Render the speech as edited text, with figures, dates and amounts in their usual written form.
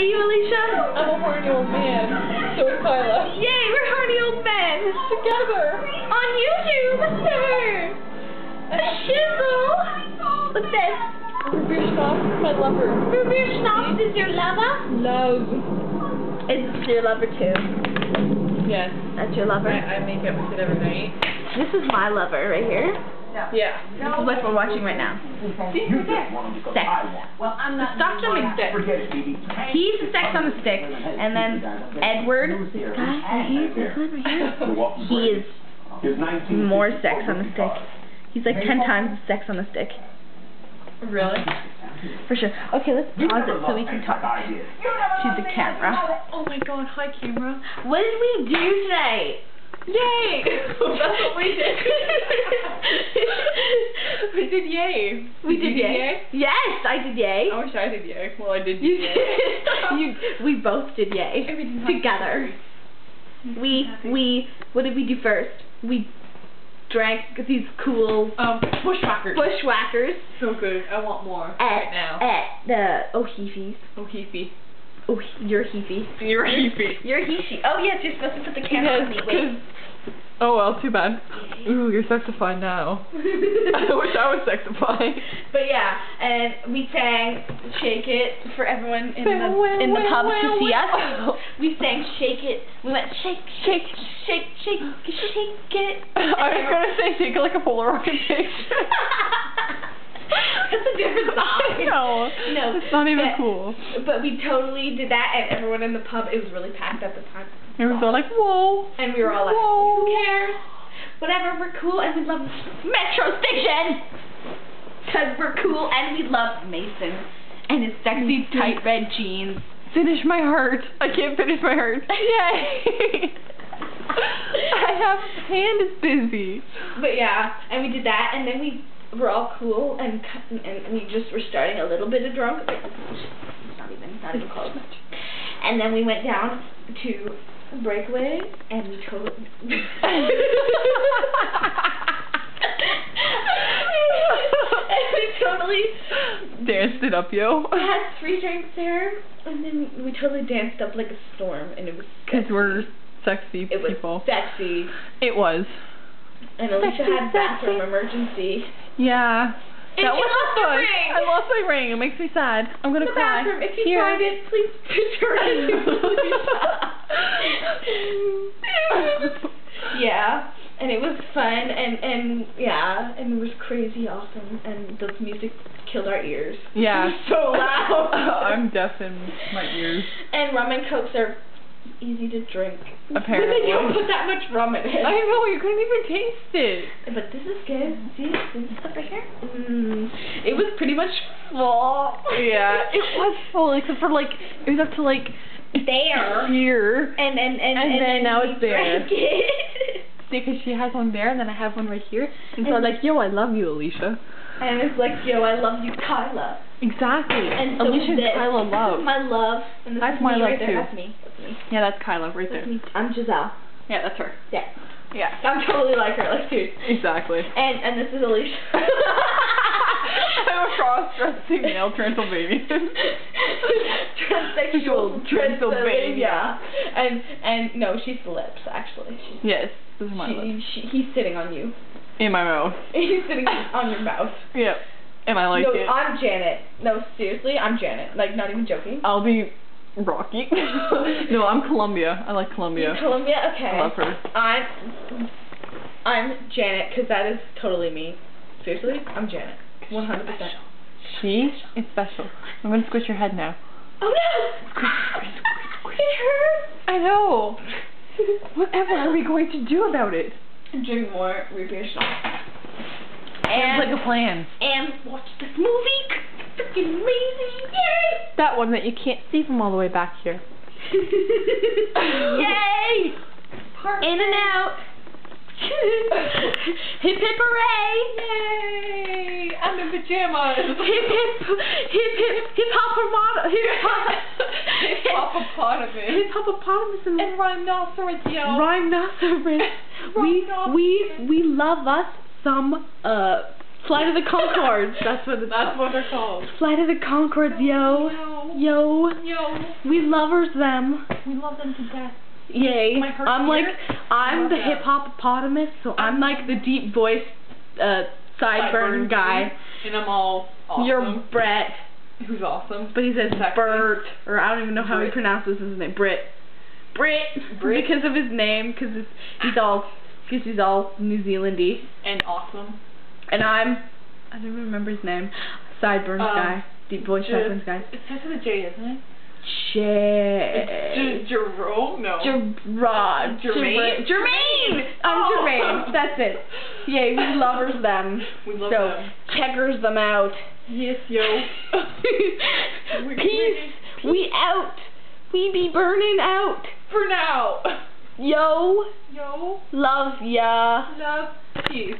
Are you, Alicia? I'm a horny old man. So is Kyla. Yay, we're horny old men. Together. On YouTube. A shizzle. What's this? Revere Schnaps is my lover. Revere Schnaps is your lover? Love. Is this your lover too? Yes. That's your lover? I make up with it every night. This is my lover right here. Yeah. This is what we're watching right now. Sex. Well, I'm not. Dr. McStick. He's the sex on the stick. And then Edward, this guy right here, this one right here, he is more sex on the stick. He's like 10 times the sex on the stick. Really? For sure. Okay, let's pause it so we can talk to the camera. Oh my god, hi camera. What did we do today? Yay! That's what we did. We did yay. We did yay? Yes, I did yay. I wish I did yay. Well, I did You yay. did. We both did yay. Together. What did we do first? We drank these cool bushwhackers. Bushwhackers. So good. I want more right now. At the O'Heefe's. O'Heefey. Oh, you're Heefy. You're Heefy. You're Heefy. Oh yes, you're supposed to put the camera on me. Wait. Oh well, too bad. Ooh, you're sexified now. I wish I was sexified. But yeah, and we sang "Shake It" for everyone in the pub to see us. We sang "Shake It." We went shake, shake, shake, shake, shake it. I was gonna say shake it like a Polaroid picture. That's a different song. No, it's not even cool. But we totally did that, and everyone in the pub, it was really packed at the time. It was all like, whoa. And we were all like, whoa. Who cares? Whatever, we're cool, and we love Metro Station! Because we're cool, and we love Mason. And his sexy, tight red jeans. Finish my heart. I can't finish my heart. Yay! I have, hand is busy. But yeah, and we did that, and then we were all cool, and we just were starting a little bit of drunk. Not even close. And then we went down to Breakaway, and we totally... and we totally... danced it up, yo. We had 3 drinks there, and then we totally danced up like a storm, and it was... Because we're sexy people. It was sexy. It was. And Alicia had bathroom emergency. Yeah. And that she was lost her ring. I lost my ring. It makes me sad. I'm gonna cry. Bathroom. If you find it, please return it to Alicia. Yeah. And it was fun, and yeah, and it was crazy awesome, and the music killed our ears. Yeah. It was so loud. I'm deaf in my ears. And rum and cokes are easy to drink. Apparently. But they don't put that much rum in it. I know, you couldn't even taste it. But this is good. See, this stuff right here? It was pretty much full. Yeah, it was full, except for like, it was up to like, there. Here. And then now it's there. Drank it. Because she has one there, and then I have one right here. And so I'm like, yo, I love you, Alicia. And it's like, yo, I love you, Kyla. Exactly. And so Alicia and Kyla love. This is my love. And this That's is my me love right there. too. That's me. That's me. Yeah, that's Kyla right there. That's me. I'm Giselle. Yeah, that's her. Yeah. Yeah. I'm totally like her, like, dude. Exactly. And this is Alicia. I'm a cross-dressing male Transylvanian. Transsexual Transylvania. And no, she's the lips, actually. Yes, this is my lips. He's sitting on you. In my mouth. He's sitting on your mouth. Yep. And I like it. No, I'm Janet. No, seriously, I'm Janet. Like, not even joking. I'll be Rocky. No, I'm Columbia. I like Columbia. You're Columbia? Okay. I love her. I'm Janet, because that is totally me. Seriously, I'm Janet. 100%. She is special. I'm going to squish your head now. Oh no! Squish. It hurts! I know. Whatever are we going to do about it? Drink more Revere Schnaps. Sounds like a plan. And watch this movie. Freaking amazing. Yay! That one that you can't see from all the way back here. Yay! In and out. Hip hip hooray! Yay! I'm in pajamas. Hip hippopotamus. Hippopotamus And rhinoceros, yo. Rhinoceros. We love us some Flight of the Conchords. That's what it's That's called. what they're called. Flight of the Conchords, yo. Yo. Yo. We lovers them. We love them to death. Yay. My heart I'm like, here. I'm Love the that. hip hop-opotamus, so I'm like the deep voice, sideburn guy. And I'm all awesome. You're Brett. Who's awesome. But he says Sexy. Bert, or I don't even know how he Brit. pronounces his name. Brit. Because of his name, because he's all New Zealandy. And awesome. And I don't even remember his name. Sideburns guy. Deep voice sideburns guy. It starts with a J, isn't it? Jerome? No. Jermaine. Jermaine. I'm Oh. Jermaine. That's it. Yay, we lovers them. We love so, them. checkers them out. Yes, yo. Peace. We out. We be burning out. For now. Yo. Yo. Love ya. Love. Peace.